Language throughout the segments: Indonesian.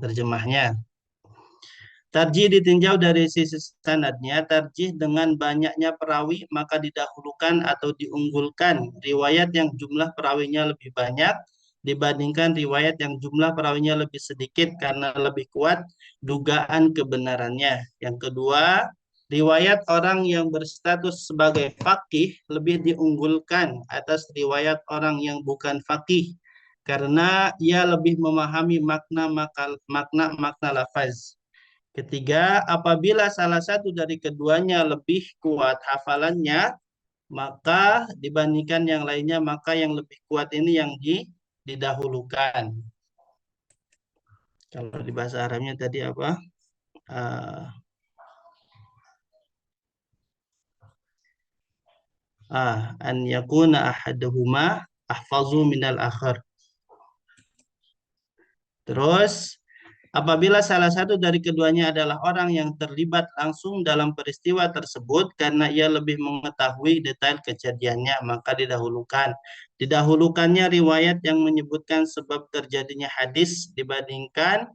terjemahnya. Tarjih ditinjau dari sisi sanadnya, tarjih dengan banyaknya perawi maka didahulukan atau diunggulkan riwayat yang jumlah perawinya lebih banyak dibandingkan riwayat yang jumlah perawinya lebih sedikit karena lebih kuat dugaan kebenarannya. Yang kedua, riwayat orang yang berstatus sebagai faqih lebih diunggulkan atas riwayat orang yang bukan faqih karena ia lebih memahami makna lafaz. Ketiga, apabila salah satu dari keduanya lebih kuat hafalannya, maka dibandingkan yang lainnya, maka yang lebih kuat ini yang didahulukan. Kalau di bahasa Arabnya tadi apa? Uh, an yakuna ahaduhuma ahfazu minal akhar. Terus, apabila salah satu dari keduanya adalah orang yang terlibat langsung dalam peristiwa tersebut karena ia lebih mengetahui detail kejadiannya, maka didahulukan. Didahulukannya riwayat yang menyebutkan sebab terjadinya hadis dibandingkan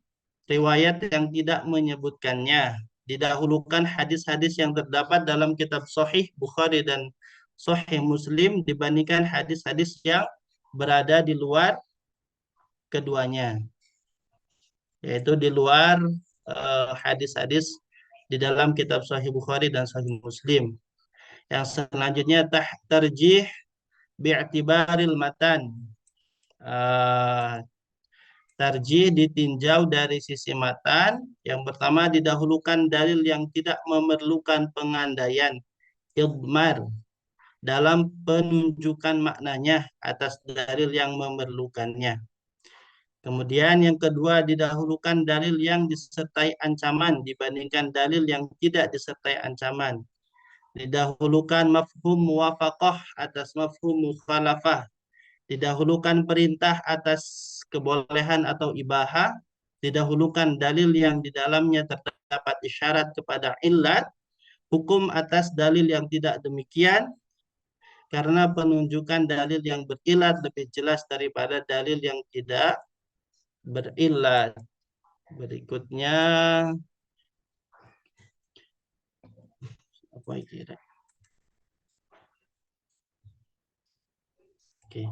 riwayat yang tidak menyebutkannya. Didahulukan hadis-hadis yang terdapat dalam kitab Sahih Bukhari dan Sahih Muslim dibandingkan hadis-hadis yang berada di luar keduanya, yaitu di luar hadis-hadis di dalam kitab Sahih Bukhari dan Sahih Muslim. Yang selanjutnya tarjih bi'tibaril matan. Tarjih ditinjau dari sisi matan. Yang pertama, didahulukan dalil yang tidak memerlukan pengandaian idmar dalam penunjukan maknanya atas dalil yang memerlukannya. Kemudian yang kedua, didahulukan dalil yang disertai ancaman dibandingkan dalil yang tidak disertai ancaman. Didahulukan mafhum muwafaqah atas mafhum mukhalafah. Didahulukan perintah atas kebolehan atau ibahah. Didahulukan dalil yang di dalamnya terdapat isyarat kepada illat. Hukum atas dalil yang tidak demikian, karena penunjukan dalil yang berilat lebih jelas daripada dalil yang tidak berilat. Berikutnya apa kira? Oke.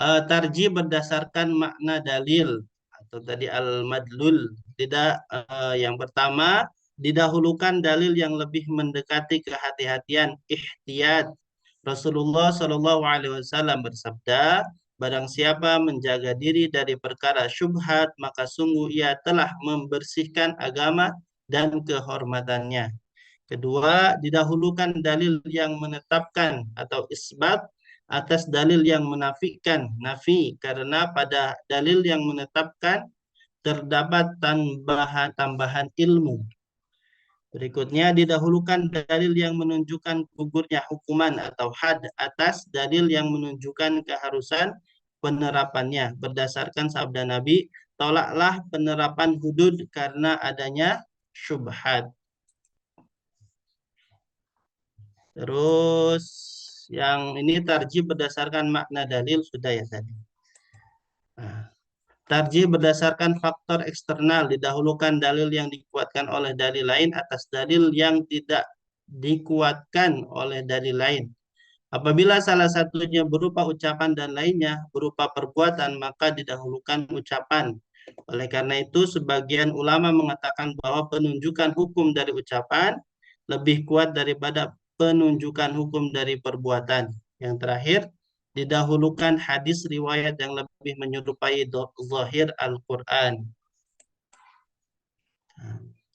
Tarjih berdasarkan makna dalil atau tadi al-madlul. Tidak, yang pertama didahulukan dalil yang lebih mendekati kehati-hatian, ihtiyat. Rasulullah Shallallahu Alaihi Wasallam bersabda, barang siapa menjaga diri dari perkara syubhat, maka sungguh ia telah membersihkan agama dan kehormatannya. Kedua, didahulukan dalil yang menetapkan atau isbat atas dalil yang menafikan, nafi, karena pada dalil yang menetapkan terdapat tambahan ilmu. Berikutnya, didahulukan dalil yang menunjukkan gugurnya hukuman atau had atas dalil yang menunjukkan keharusan penerapannya. Berdasarkan sabda Nabi, tolaklah penerapan hudud karena adanya syubhat. Terus yang ini tarjih berdasarkan makna dalil sudah ya tadi. Nah, tarjih berdasarkan faktor eksternal, didahulukan dalil yang dikuatkan oleh dalil lain atas dalil yang tidak dikuatkan oleh dalil lain. Apabila salah satunya berupa ucapan dan lainnya berupa perbuatan, maka didahulukan ucapan. Oleh karena itu, sebagian ulama mengatakan bahwa penunjukan hukum dari ucapan lebih kuat daripada penunjukan hukum dari perbuatan. Yang terakhir, didahulukan hadis riwayat yang lebih menyerupai zahir Al-Quran.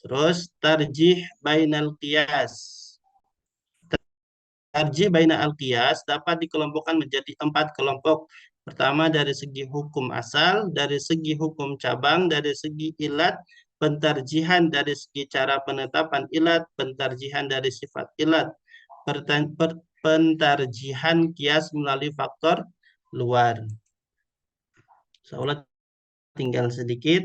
Terus, tarjih bainal qiyas. Tarjih baina al-qiyas dapat dikelompokkan menjadi 4 kelompok. Pertama, dari segi hukum asal, dari segi hukum cabang, dari segi ilat, pentarjihan dari segi cara penetapan ilat, pentarjihan dari sifat ilat, pentarjihan kias melalui faktor luar. Seolah tinggal sedikit.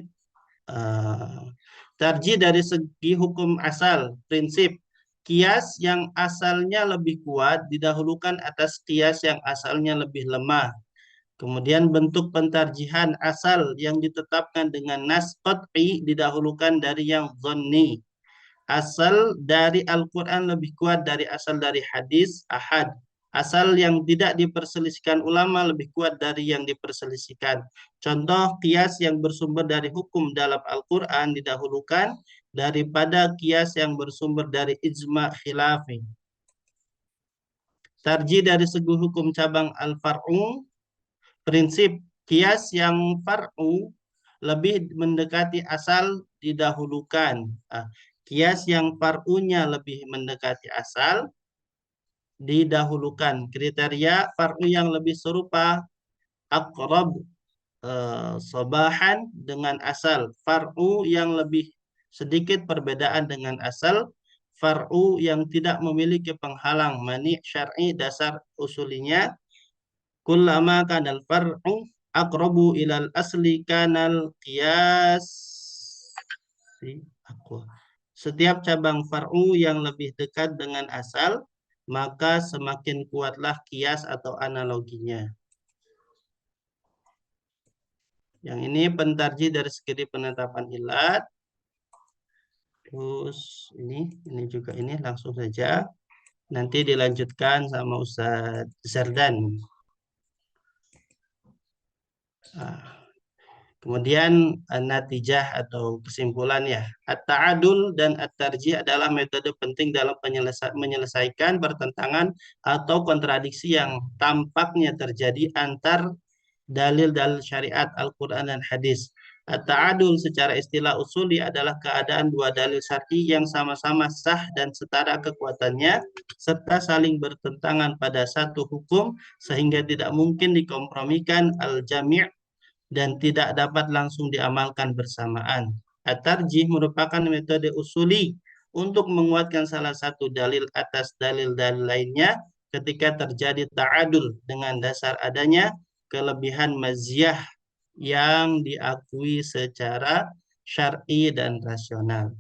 Tarjih dari segi hukum asal, prinsip. Kias yang asalnya lebih kuat didahulukan atas kias yang asalnya lebih lemah. Kemudian bentuk pentarjihan asal yang ditetapkan dengan nas qat'i didahulukan dari yang dhanni. Asal dari Al-Quran lebih kuat dari asal dari hadis ahad. Asal yang tidak diperselisihkan ulama lebih kuat dari yang diperselisihkan. Contoh kias yang bersumber dari hukum dalam Al-Quran didahulukan daripada kias yang bersumber dari ijma khilafi. Tarjih dari segi hukum cabang al-far'u, prinsip kias yang far'u lebih mendekati asal didahulukan. Ah, kias yang far'unya lebih mendekati asal didahulukan. Kriteria far'u yang lebih serupa aqrab sobahan dengan asal. Far'u yang lebih sedikit perbedaan dengan asal. Far'u yang tidak memiliki penghalang mani syar'i dasar usulinya. Kullama kanal far'u aqrabu ilal asli kanal qiyas. Aku. Setiap cabang far'u yang lebih dekat dengan asal, maka semakin kuatlah kias atau analoginya. Yang ini pentarjih dari segi penetapan ilat. Terus ini juga ini langsung saja. Nanti dilanjutkan sama Ustaz Zardan. Nah, kemudian natijah atau kesimpulan ya. At-ta'adul dan at-tarjih adalah metode penting dalam menyelesaikan pertentangan atau kontradiksi yang tampaknya terjadi antar dalil-dalil syariat Al-Quran dan hadis. At-ta'adul secara istilah usuli adalah keadaan dua dalil syar'i yang sama-sama sah dan setara kekuatannya serta saling bertentangan pada satu hukum sehingga tidak mungkin dikompromikan al-jami' dan tidak dapat langsung diamalkan bersamaan. At-tarjih merupakan metode usuli untuk menguatkan salah satu dalil atas dalil-dalil lainnya ketika terjadi ta'adul dengan dasar adanya kelebihan maziyah yang diakui secara syar'i dan rasional.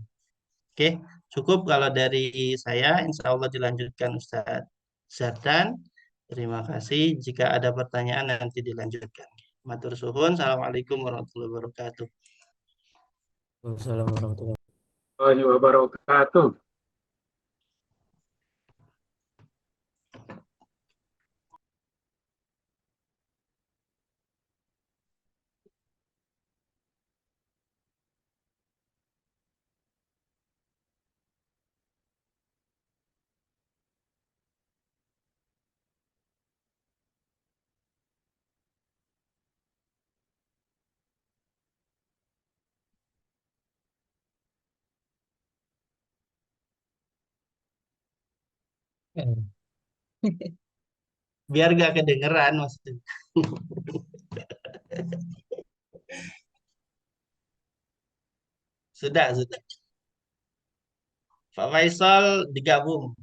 Oke, cukup kalau dari saya. Insya Allah dilanjutkan Ustadz Zardan. Terima kasih. Jika ada pertanyaan nanti dilanjutkan. Matur suhun. Assalamualaikum warahmatullahi wabarakatuh. Wassalamualaikum warahmatullahi warahmatullahi wabarakatuh. wabarakatuh. Biar gak kedengeran maksudnya. Sudah. Pak Faisal digabung.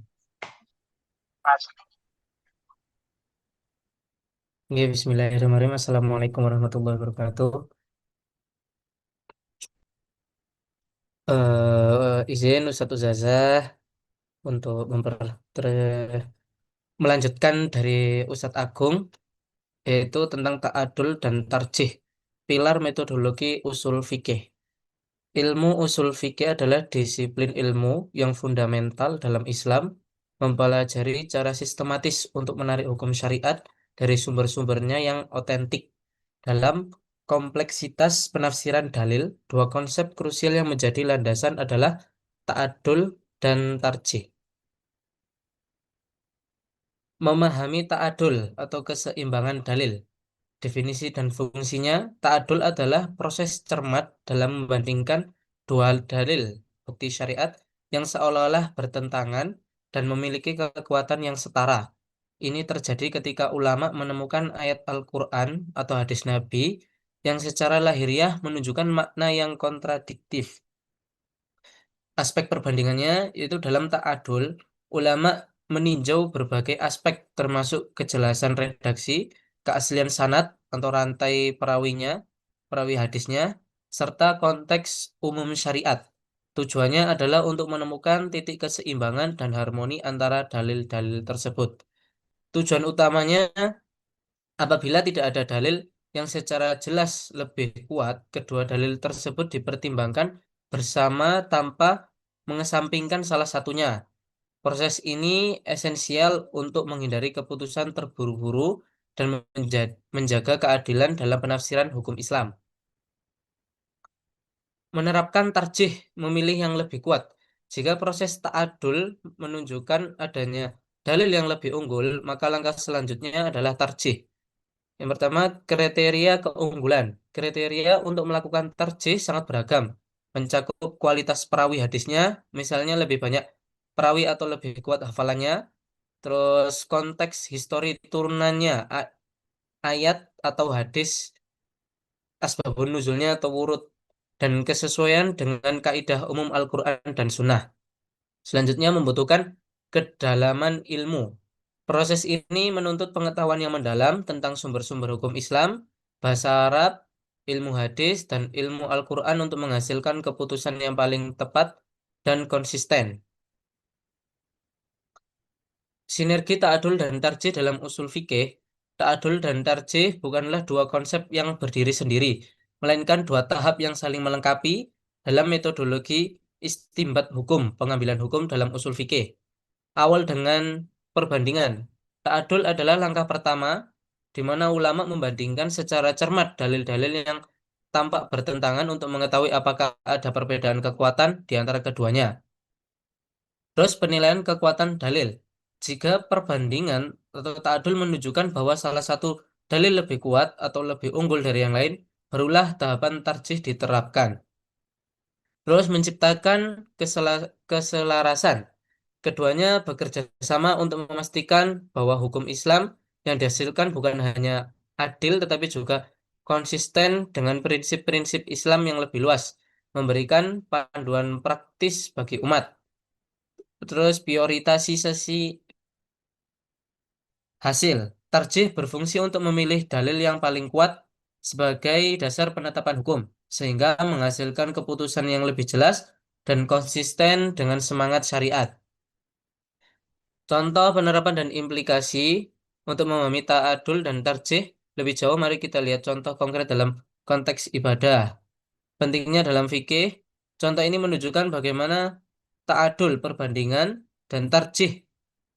Oke, bismillahirrahmanirrahim. Assalamualaikum warahmatullahi wabarakatuh. Izin Ustadz Uzazah untuk melanjutkan dari Ustadz Agung, yaitu tentang ta'adul dan tarjih, pilar metodologi usul fikih. Ilmu usul fikih adalah disiplin ilmu yang fundamental dalam Islam, mempelajari cara sistematis untuk menarik hukum syariat dari sumber-sumbernya yang otentik. Dalam kompleksitas penafsiran dalil, dua konsep krusial yang menjadi landasan adalah ta'adul dan tarjih. Memahami ta'adul atau keseimbangan dalil. Definisi dan fungsinya, ta'adul adalah proses cermat dalam membandingkan dua dalil bukti syariat yang seolah-olah bertentangan dan memiliki kekuatan yang setara. Ini terjadi ketika ulama menemukan ayat Al-Quran atau hadis Nabi yang secara lahiriah menunjukkan makna yang kontradiktif. Aspek perbandingannya yaitu dalam ta'adul, ulama meninjau berbagai aspek termasuk kejelasan redaksi, keaslian sanad atau rantai perawinya, perawi hadisnya, serta konteks umum syariat. Tujuannya adalah untuk menemukan titik keseimbangan dan harmoni antara dalil-dalil tersebut. Tujuan utamanya Apabila tidak ada dalil yang secara jelas lebih kuat, kedua dalil tersebut dipertimbangkan bersama tanpa mengesampingkan salah satunya. Proses ini esensial untuk menghindari keputusan terburu-buru dan menjaga keadilan dalam penafsiran hukum Islam. Menerapkan tarjih, memilih yang lebih kuat. Jika proses ta'adul menunjukkan adanya dalil yang lebih unggul, maka langkah selanjutnya adalah tarjih. Yang pertama, kriteria keunggulan. Kriteria untuk melakukan tarjih sangat beragam, mencakup kualitas perawi hadisnya, misalnya lebih banyak perawi atau lebih kuat hafalannya, terus konteks histori turunannya, ayat atau hadis, asbabun nuzulnya atau urut, dan kesesuaian dengan kaidah umum Al-Quran dan Sunnah. Selanjutnya membutuhkan kedalaman ilmu. Proses ini menuntut pengetahuan yang mendalam tentang sumber-sumber hukum Islam, bahasa Arab, ilmu hadis, dan ilmu Al-Quran untuk menghasilkan keputusan yang paling tepat dan konsisten. Sinergi ta'adul dan tarjih dalam usul fikih. Ta'adul dan tarjih bukanlah dua konsep yang berdiri sendiri, melainkan dua tahap yang saling melengkapi dalam metodologi istimbat hukum, pengambilan hukum dalam usul fikih. Awal dengan perbandingan. Ta'adul adalah langkah pertama di mana ulama membandingkan secara cermat dalil-dalil yang tampak bertentangan untuk mengetahui apakah ada perbedaan kekuatan di antara keduanya. Terus penilaian kekuatan dalil. Jika perbandingan atau ta'adul menunjukkan bahwa salah satu dalil lebih kuat atau lebih unggul dari yang lain, barulah tahapan tarjih diterapkan. Terus menciptakan keselarasan. Keduanya bekerja sama untuk memastikan bahwa hukum Islam yang dihasilkan bukan hanya adil tetapi juga konsisten dengan prinsip-prinsip Islam yang lebih luas, memberikan panduan praktis bagi umat. Terus prioritasasi hasil. Tarjih berfungsi untuk memilih dalil yang paling kuat sebagai dasar penetapan hukum, sehingga menghasilkan keputusan yang lebih jelas dan konsisten dengan semangat syariat. Contoh penerapan dan implikasi untuk memahami ta'adul dan tarjih lebih jauh, mari kita lihat contoh konkret dalam konteks ibadah. Pentingnya dalam fikih, contoh ini menunjukkan bagaimana ta'adul perbandingan dan tarjih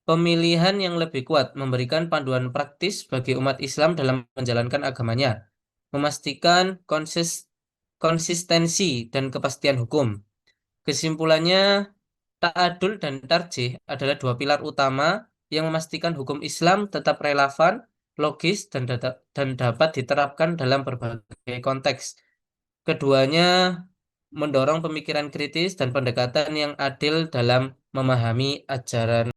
pemilihan yang lebih kuat memberikan panduan praktis bagi umat Islam dalam menjalankan agamanya, memastikan konsistensi dan kepastian hukum. Kesimpulannya, ta'adul dan tarjih adalah dua pilar utama yang memastikan hukum Islam tetap relevan, logis, dan dapat diterapkan dalam berbagai konteks. Keduanya mendorong pemikiran kritis dan pendekatan yang adil dalam memahami ajaran